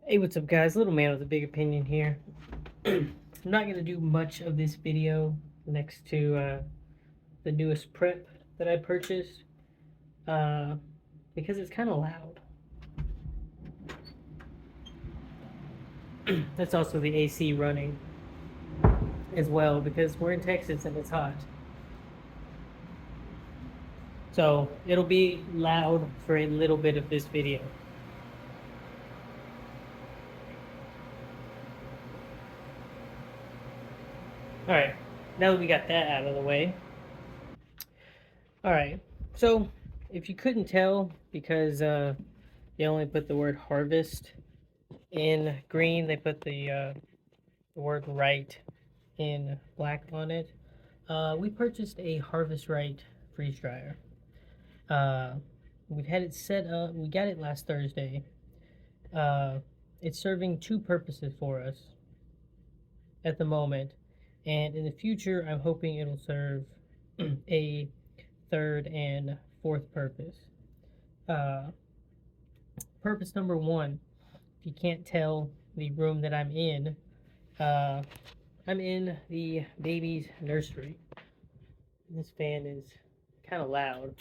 Hey, what's up, guys? Little man with a big opinion here. I'm not going to do much of this video next to the newest prep that I purchased uh, because it's kind of loud. That's also the AC running as well because we're in Texas and it's hot. So it'll be loud for a little bit of this video. All right, now that we got that out of the way. All right, so if you couldn't tell, because they only put the word harvest in green, they put the word right in black on it. We purchased a Harvest Right freeze dryer. Uh, we've had it set up. We got it last Thursday. Uh, it's serving two purposes for us at the moment, and in the future, I'm hoping it'll serve a third and fourth purpose. Uh, Purpose number one, if you can't tell the room that uh, I'm in the baby's nursery. This fan is kind of loud.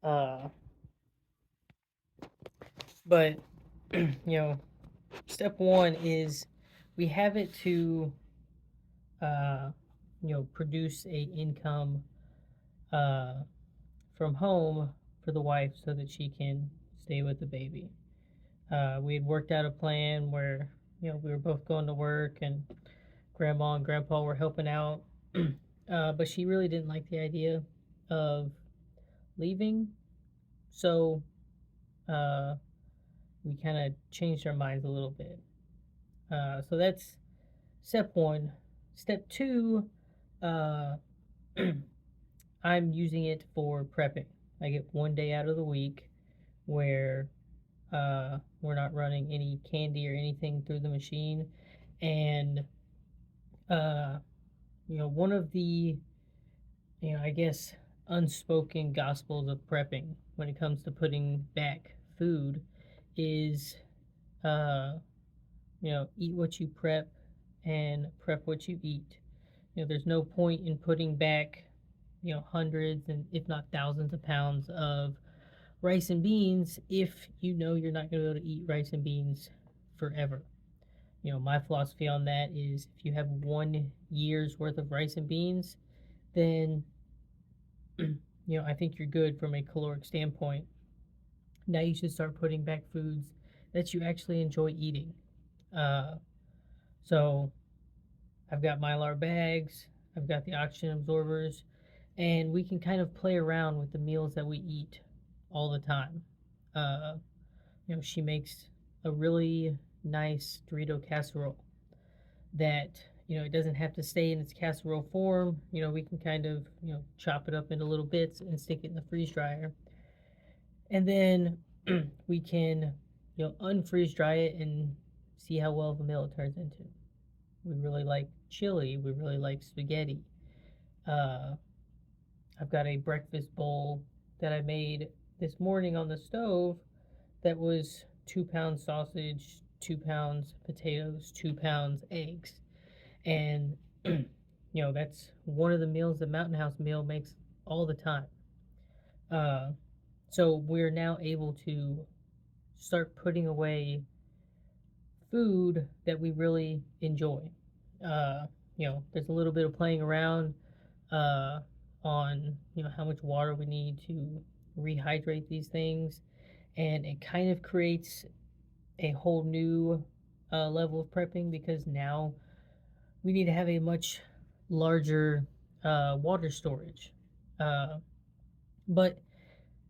Uh, but you know, step one is we have it to uh, produce a income uh, from home for the wife so that she can stay with the baby. We had worked out a plan where we were both going to work and grandma and grandpa were helping out, but she really didn't like the idea of leaving, so uh, we kind of changed our minds a little bit. So that's step one. Step two, uh, I'm using it for prepping. I get one day out of the week where we're not running any candy or anything through the machine. And, uh, one of the, I guess, unspoken gospels of prepping when it comes to putting back food is uh, eat what you prep and prep what you eat. There's no point in putting back, hundreds and if not thousands of pounds of rice and beans if you know you're not going to be able to eat rice and beans forever. My philosophy on that is if you have 1 year's worth of rice and beans, then, I think you're good from a caloric standpoint. Now you should start putting back foods that you actually enjoy eating. Uh, so I've got Mylar bags, I've got the oxygen absorbers, and we can kind of play around with the meals that we eat all the time. Uh, she makes a really nice Dorito casserole that, it doesn't have to stay in its casserole form. We can kind of, chop it up into little bits and stick it in the freeze dryer. And then we can, unfreeze dry it and see how well of a meal it turns into. We really like chili. We really like spaghetti. Uh, I've got a breakfast bowl that I made this morning on the stove that was 2 pounds sausage, 2 pounds potatoes, 2 pounds eggs. And, that's one of the meals the Mountain House meal makes all the time. So we're now able to start putting away food that we really enjoy. There's a little bit of playing around uh, on how much water we need to rehydrate these things, and it kind of creates a whole new level of prepping because now we need to have a much larger water storage. Uh, but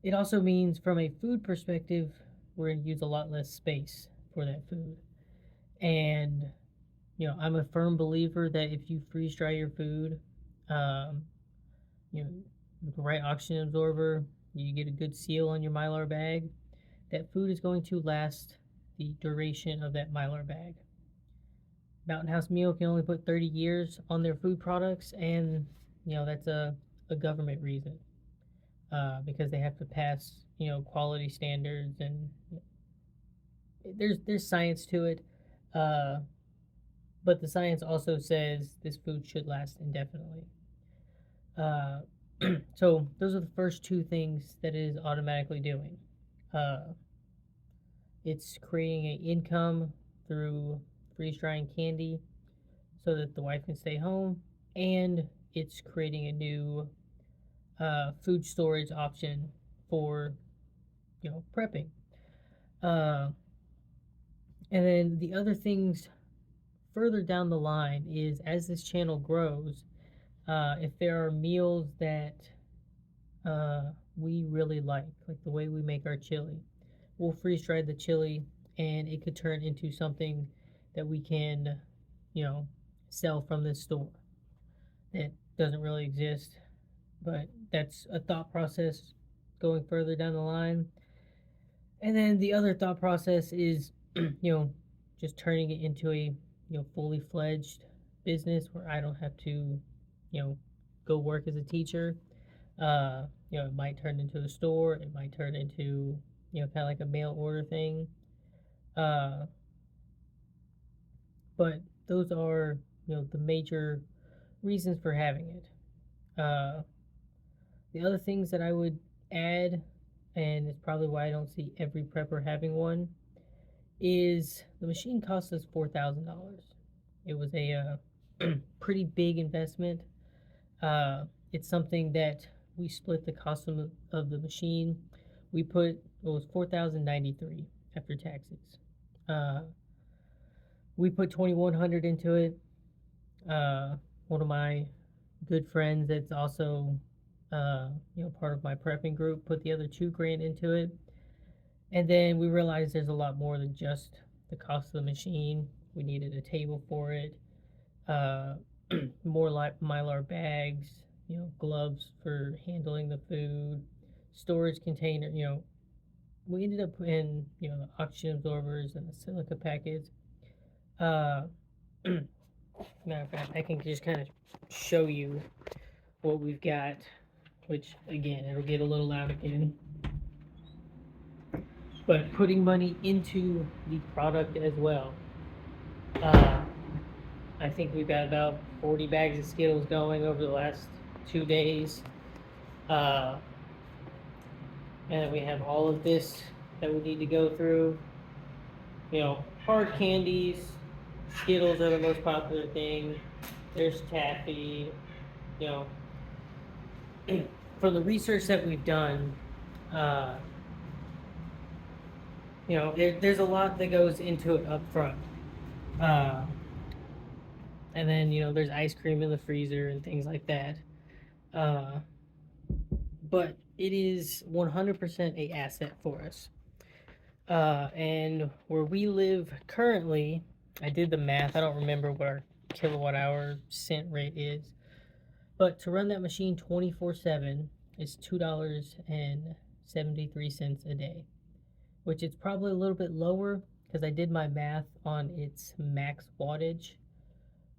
it also means, from a food perspective, we're going to use a lot less space for that food. And, I'm a firm believer that if you freeze dry your food, um, with the right oxygen absorber, you get a good seal on your Mylar bag, that food is going to last the duration of that Mylar bag. Mountain House Meal can only put 30 years on their food products, and that's a government reason because they have to pass quality standards, and there's science to it. Uh, but the science also says this food should last indefinitely. Uh, so those are the first two things that it is automatically doing. Uh, it's creating an income through freeze drying candy so that the wife can stay home, and it's creating a new food storage option for prepping. Uh, and then the other things further down the line is, as this channel grows, if there are meals that we really like the way we make our chili, we'll freeze dry the chili, and it could turn into something that we can, you know, sell from this store that doesn't really exist. But that's a thought process going further down the line. And then the other thought process is, just turning it into a, fully fledged business where I don't have to, go work as a teacher. It might turn into a store. It might turn into, kind of like a mail order thing. Uh, but those are, the major reasons for having it. The other things that I would add, and it's probably why I don't see every prepper having one, is the machine cost us $4,000. It was a pretty big investment. It's something that we split the cost of the machine. We put it was 4,093 after taxes. Uh, we put 2,100 into it. One of my good friends that's also part of my prepping group put the other 2 grand into it. And then we realized there's a lot more than just the cost of the machine. We needed a table for it, uh, more like Mylar bags, gloves for handling the food, storage container. We ended up putting, the oxygen absorbers and the silica packets. Uh, Matter of fact, I can just kind of show you what we've got, which again, it'll get a little loud again. But putting money into the product as well. Uh, I think we've got about 40 bags of Skittles going over the last 2 days. Uh, and we have all of this that we need to go through. Hard candies, Skittles are the most popular thing. There's taffy. You know, from the research that we've done, uh, there's a lot that goes into it up front. Uh, and then, there's ice cream in the freezer and things like that. Uh, but it is 100% a asset for us. And where we live currently, I did the math. I don't remember what our kilowatt hour cent rate is, but to run that machine 24/7 is $2.73 a day, which is probably a little bit lower because I did my math on its max wattage,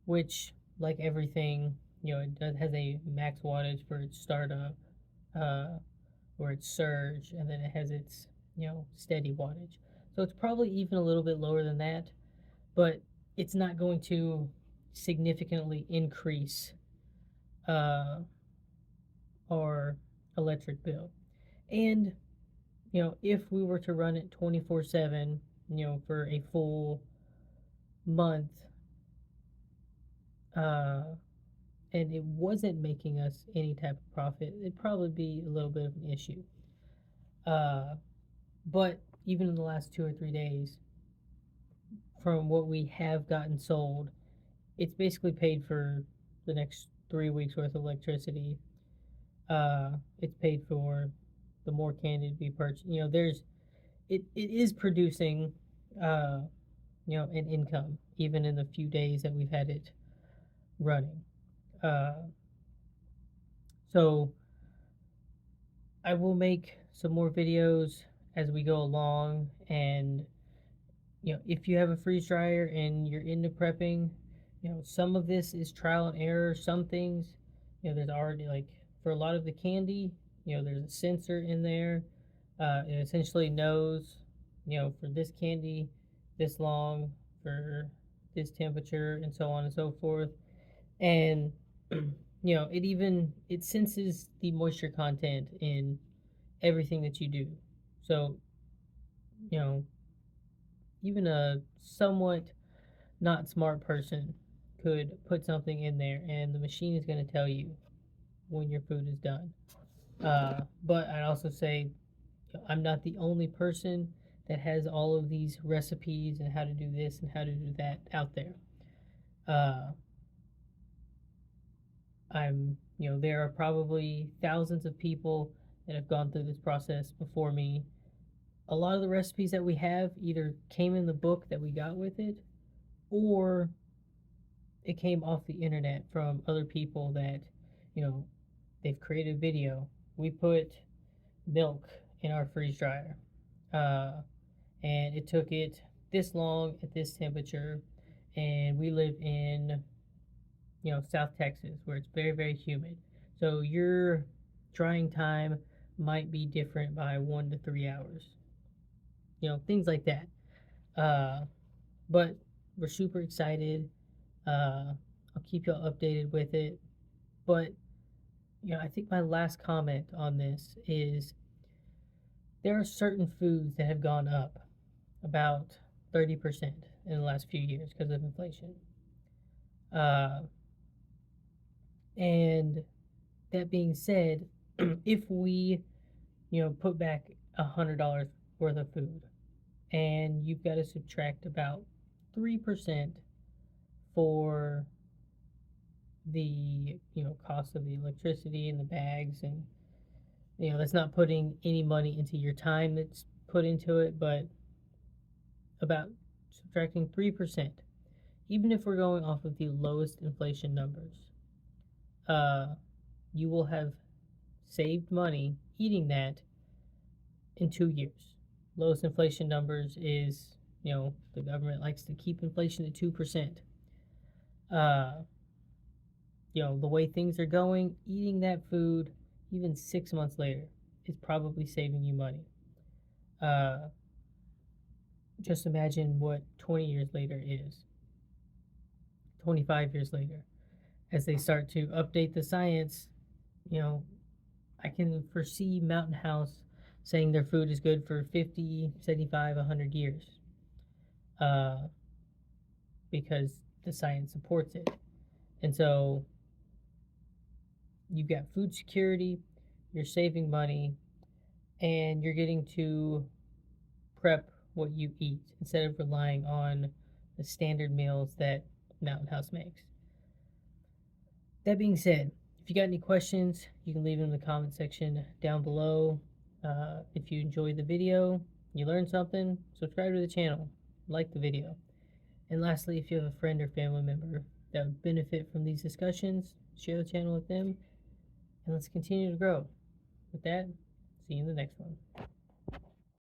which, like everything, has a max wattage for its startup, uh, or its surge, and then it has its, steady wattage. So it's probably even a little bit lower than that, but it's not going to significantly increase uh, our electric bill. And, if we were to run it 24/7, for a full month, uh, and it wasn't making us any type of profit, it'd probably be a little bit of an issue. But even in the last 2 or 3 days, from what we have gotten sold, it's basically paid for the next 3 weeks worth of electricity. It's paid for the more candy to be purchased. It is producing, uh, an income even in the few days that we've had it running. Uh, so I will make some more videos as we go along, and if you have a freeze dryer and you're into prepping, some of this is trial and error. Some things, there's already, like, for a lot of the candy, there's a sensor in there. It essentially knows, for this candy, this long, for this temperature, and so on and so forth. And it senses the moisture content in everything that you do. So you know, even a somewhat not smart person could put something in there, and the machine is going to tell you when your food is done. But I'd also say I'm not the only person that has all of these recipes and how to do this and how to do that out there. Uh, there are probably thousands of people that have gone through this process before me. A lot of the recipes that we have either came in the book that we got with it, or it came off the internet from other people that, you know, they've created a video. We put milk in our freeze dryer, uh, and it took it this long at this temperature, and we live in, South Texas where it's very, very humid. So your drying time might be different by 1 to 3 hours, things like that. Uh, but we're super excited. I'll keep y'all updated with it. But I think my last comment on this is there are certain foods that have gone up about 30% in the last few years because of inflation. Uh, and that being said, if we, put back $100 worth of food, and you've got to subtract about 3% for the cost of the electricity and the bags, and that's not putting any money into your time that's put into it, but about subtracting 3%, even if we're going off of the lowest inflation numbers, uh, you will have saved money eating that in 2 years. Lowest inflation numbers is, the government likes to keep inflation at 2%. Uh, the way things are going, eating that food even 6 months later is probably saving you money. Uh, just imagine what 20 years later is, 25 years later, as they start to update the science. You know, I can foresee Mountain House saying their food is good for 50, 75, 100 years, uh, because the science supports it. And so you've got food security, you're saving money, and you're getting to prep what you eat instead of relying on the standard meals that Mountain House makes. That being said, if you got any questions, you can leave them in the comment section down below. If you enjoyed the video, you learned something, subscribe to the channel, like the video. And lastly, if you have a friend or family member that would benefit from these discussions, share the channel with them, and let's continue to grow. With that, see you in the next one.